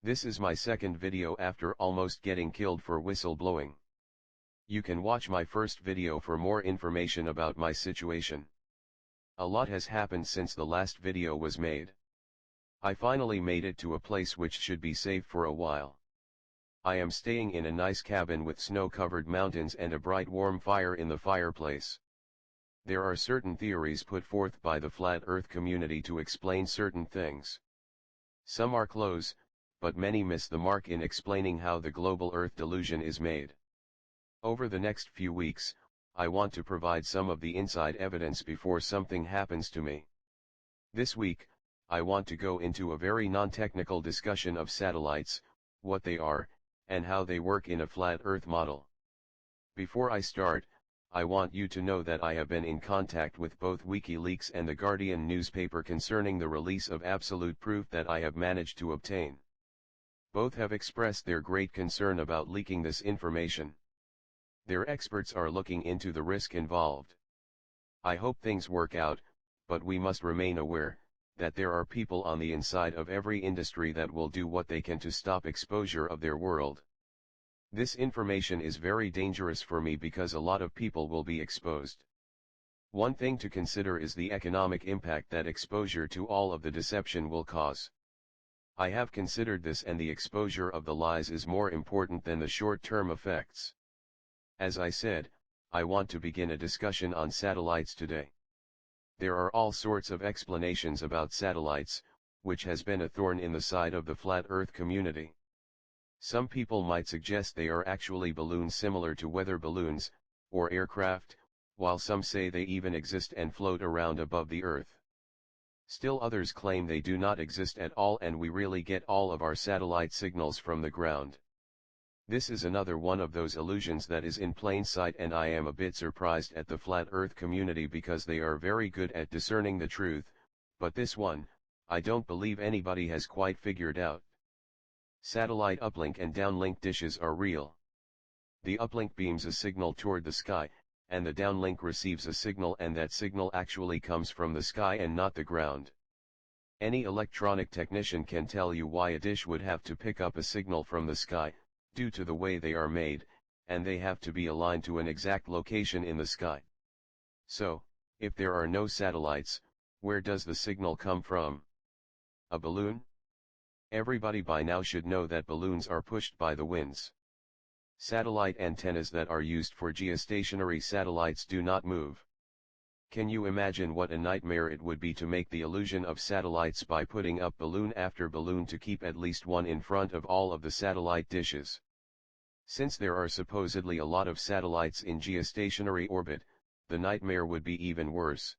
This is my second video after almost getting killed for whistleblowing. You can watch my first video for more information about my situation. A lot has happened since the last video was made. I finally made it to a place which should be safe for a while. I am staying in a nice cabin with snow-covered mountains and a bright warm fire in the fireplace. There are certain theories put forth by the flat earth community to explain certain things. Some are close, but many miss the mark in explaining how the global earth delusion is made. Over the next few weeks, I want to provide some of the inside evidence before something happens to me. This week, I want to go into a very non-technical discussion of satellites, what they are, and how they work in a flat earth model. Before I start, I want you to know that I have been in contact with both WikiLeaks and the Guardian newspaper concerning the release of absolute proof that I have managed to obtain. Both have expressed their great concern about leaking this information. Their experts are looking into the risk involved. I hope things work out, but we must remain aware that there are people on the inside of every industry that will do what they can to stop exposure of their world. This information is very dangerous for me because a lot of people will be exposed. One thing to consider is the economic impact that exposure to all of the deception will cause. I have considered this, and the exposure of the lies is more important than the short-term effects. As I said, I want to begin a discussion on satellites today. There are all sorts of explanations about satellites, which has been a thorn in the side of the flat earth community. Some people might suggest they are actually balloons similar to weather balloons, or aircraft, while some say they even exist and float around above the earth. Still others claim they do not exist at all and we really get all of our satellite signals from the ground. This is another one of those illusions that is in plain sight, and I am a bit surprised at the flat earth community because they are very good at discerning the truth, but this one, I don't believe anybody has quite figured out. Satellite uplink and downlink dishes are real. The uplink beams a signal toward the sky, and the downlink receives a signal, and that signal actually comes from the sky and not the ground. Any electronic technician can tell you why a dish would have to pick up a signal from the sky, due to the way they are made, and they have to be aligned to an exact location in the sky. So, if there are no satellites, where does the signal come from? A balloon? Everybody by now should know that balloons are pushed by the winds. Satellite antennas that are used for geostationary satellites do not move. Can you imagine what a nightmare it would be to make the illusion of satellites by putting up balloon after balloon to keep at least one in front of all of the satellite dishes? Since there are supposedly a lot of satellites in geostationary orbit, the nightmare would be even worse.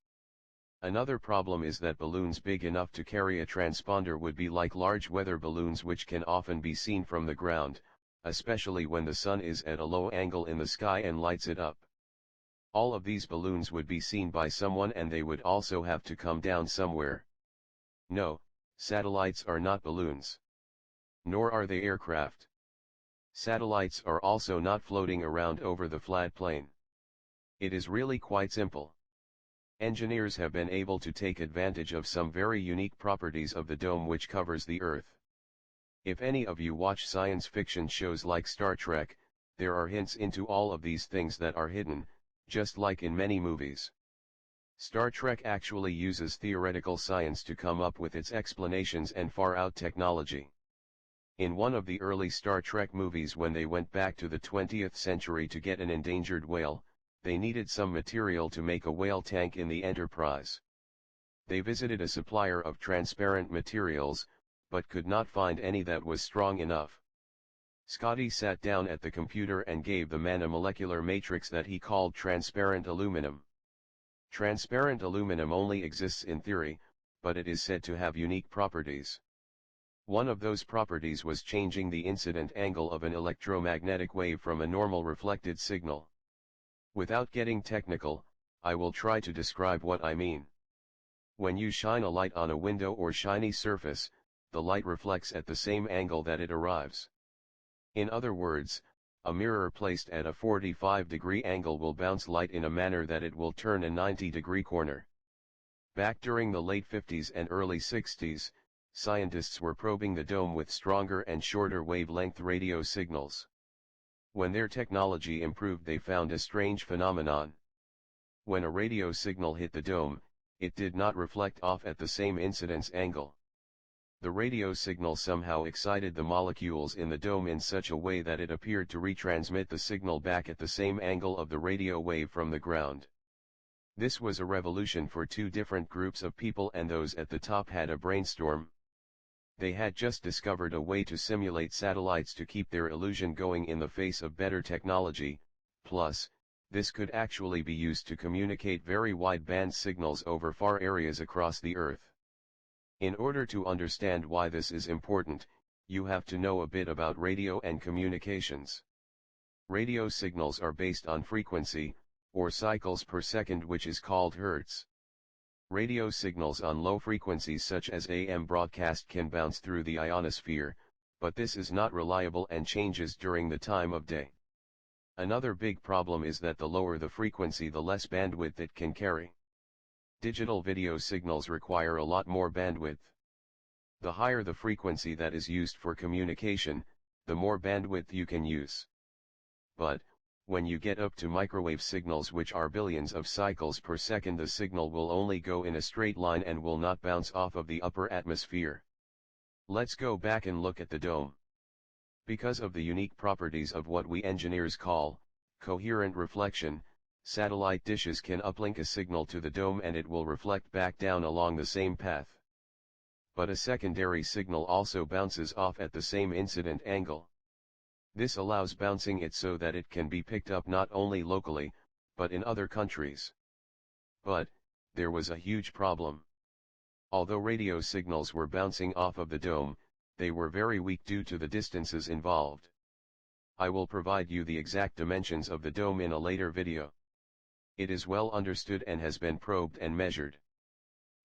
Another problem is that balloons big enough to carry a transponder would be like large weather balloons, which can often be seen from the ground, especially when the sun is at a low angle in the sky and lights it up. All of these balloons would be seen by someone, and they would also have to come down somewhere. No, satellites are not balloons. Nor are they aircraft. Satellites are also not floating around over the flat plane. It is really quite simple. Engineers have been able to take advantage of some very unique properties of the dome which covers the Earth. If any of you watch science fiction shows like Star Trek, there are hints into all of these things that are hidden, just like in many movies. Star Trek actually uses theoretical science to come up with its explanations and far-out technology. In one of the early Star Trek movies, when they went back to the 20th century to get an endangered whale, they needed some material to make a whale tank in the Enterprise. They visited a supplier of transparent materials, but could not find any that was strong enough. Scotty sat down at the computer and gave the man a molecular matrix that he called transparent aluminum. Transparent aluminum only exists in theory, but it is said to have unique properties. One of those properties was changing the incident angle of an electromagnetic wave from a normal reflected signal. Without getting technical, I will try to describe what I mean. When you shine a light on a window or shiny surface, the light reflects at the same angle that it arrives. In other words, a mirror placed at a 45-degree angle will bounce light in a manner that it will turn a 90-degree corner. Back during the late 50s and early 60s, scientists were probing the dome with stronger and shorter wavelength radio signals. When their technology improved, they found a strange phenomenon. When a radio signal hit the dome, it did not reflect off at the same incidence angle. The radio signal somehow excited the molecules in the dome in such a way that it appeared to retransmit the signal back at the same angle of the radio wave from the ground. This was a revolution for two different groups of people, and those at the top had a brainstorm. They had just discovered a way to simulate satellites to keep their illusion going in the face of better technology, plus, this could actually be used to communicate very wide-band signals over far areas across the Earth. In order to understand why this is important, you have to know a bit about radio and communications. Radio signals are based on frequency, or cycles per second, which is called hertz. Radio signals on low frequencies such as AM broadcast can bounce through the ionosphere, but this is not reliable and changes during the time of day. Another big problem is that the lower the frequency, the less bandwidth it can carry. Digital video signals require a lot more bandwidth. The higher the frequency that is used for communication, the more bandwidth you can use. But, when you get up to microwave signals, which are billions of cycles per second, the signal will only go in a straight line and will not bounce off of the upper atmosphere. Let's go back and look at the dome. Because of the unique properties of what we engineers call coherent reflection, satellite dishes can uplink a signal to the dome and it will reflect back down along the same path. But a secondary signal also bounces off at the same incident angle. This allows bouncing it so that it can be picked up not only locally, but in other countries. But, there was a huge problem. Although radio signals were bouncing off of the dome, they were very weak due to the distances involved. I will provide you the exact dimensions of the dome in a later video. It is well understood and has been probed and measured.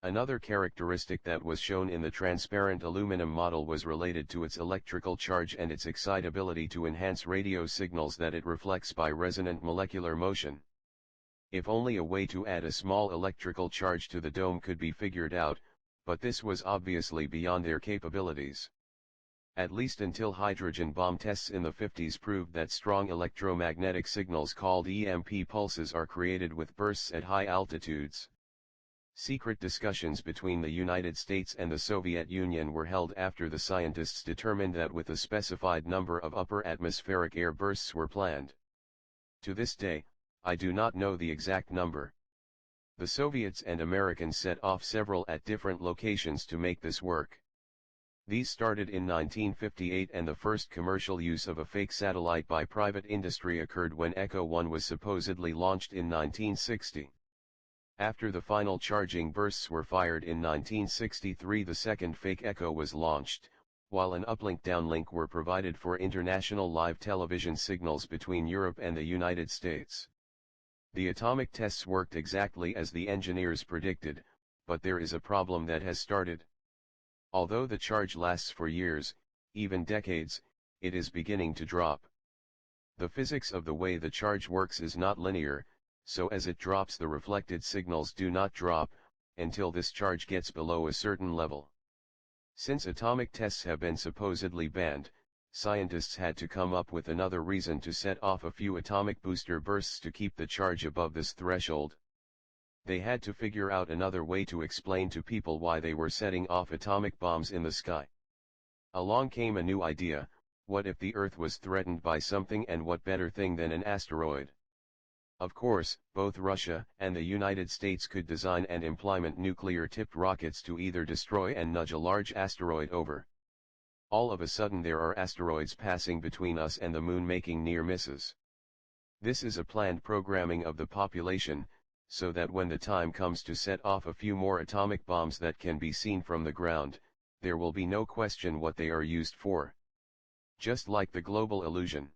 Another characteristic that was shown in the transparent aluminum model was related to its electrical charge and its excitability to enhance radio signals that it reflects by resonant molecular motion. If only a way to add a small electrical charge to the dome could be figured out, but this was obviously beyond their capabilities. At least until hydrogen bomb tests in the 50s proved that strong electromagnetic signals called EMP pulses are created with bursts at high altitudes. Secret discussions between the United States and the Soviet Union were held after the scientists determined that with a specified number of upper atmospheric air bursts were planned. To this day, I do not know the exact number. The Soviets and Americans set off several at different locations to make this work. These started in 1958, and the first commercial use of a fake satellite by private industry occurred when Echo 1 was supposedly launched in 1960. After the final charging bursts were fired in 1963, the second fake Echo was launched, while an uplink-downlink were provided for international live television signals between Europe and the United States. The atomic tests worked exactly as the engineers predicted, but there is a problem that has started. Although the charge lasts for years, even decades, it is beginning to drop. The physics of the way the charge works is not linear, so as it drops, the reflected signals do not drop, until this charge gets below a certain level. Since atomic tests have been supposedly banned, scientists had to come up with another reason to set off a few atomic booster bursts to keep the charge above this threshold. They had to figure out another way to explain to people why they were setting off atomic bombs in the sky. Along came a new idea: what if the Earth was threatened by something, and what better thing than an asteroid? Of course, both Russia and the United States could design and implement nuclear-tipped rockets to either destroy and nudge a large asteroid over. All of a sudden there are asteroids passing between us and the moon, making near misses. This is a planned programming of the population, so that when the time comes to set off a few more atomic bombs that can be seen from the ground, there will be no question what they are used for. Just like the global illusion.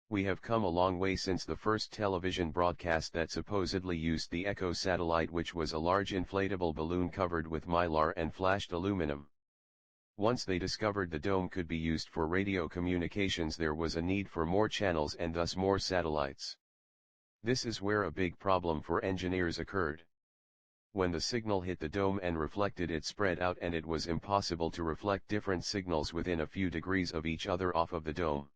We have come a long way since the first television broadcast that supposedly used the Echo satellite, which was a large inflatable balloon covered with mylar and flashed aluminum. Once they discovered the dome could be used for radio communications, there was a need for more channels and thus more satellites. This is where a big problem for engineers occurred. When the signal hit the dome and reflected, it spread out and it was impossible to reflect different signals within a few degrees of each other off of the dome.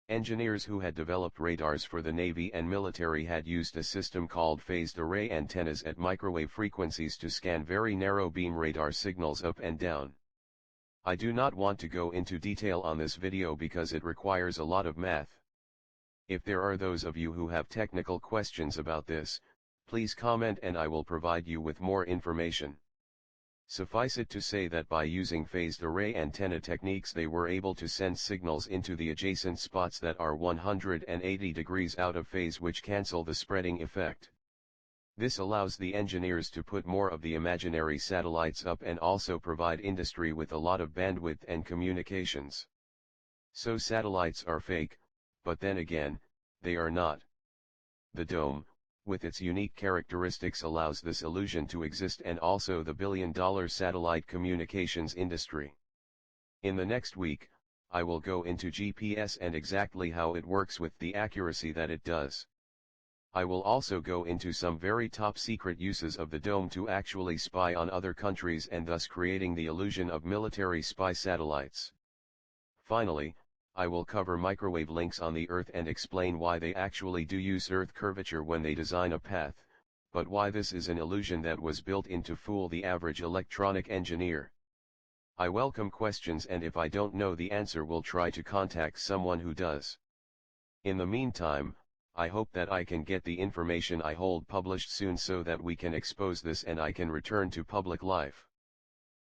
Engineers who had developed radars for the Navy and military had used a system called phased array antennas at microwave frequencies to scan very narrow beam radar signals up and down. I do not want to go into detail on this video because it requires a lot of math. If there are those of you who have technical questions about this, please comment and I will provide you with more information. Suffice it to say that by using phased array antenna techniques they were able to send signals into the adjacent spots that are 180 degrees out of phase, which cancel the spreading effect. This allows the engineers to put more of the imaginary satellites up and also provide industry with a lot of bandwidth and communications. So satellites are fake, but then again, they are not. The dome, with its unique characteristics, allows this illusion to exist, and also the billion-dollar satellite communications industry. In the next week, I will go into GPS and exactly how it works with the accuracy that it does. I will also go into some very top-secret uses of the dome to actually spy on other countries and thus creating the illusion of military spy satellites. Finally, I will cover microwave links on the Earth and explain why they actually do use Earth curvature when they design a path, but why this is an illusion that was built in to fool the average electronic engineer. I welcome questions, and if I don't know the answer, will try to contact someone who does. In the meantime, I hope that I can get the information I hold published soon so that we can expose this and I can return to public life.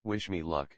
Wish me luck.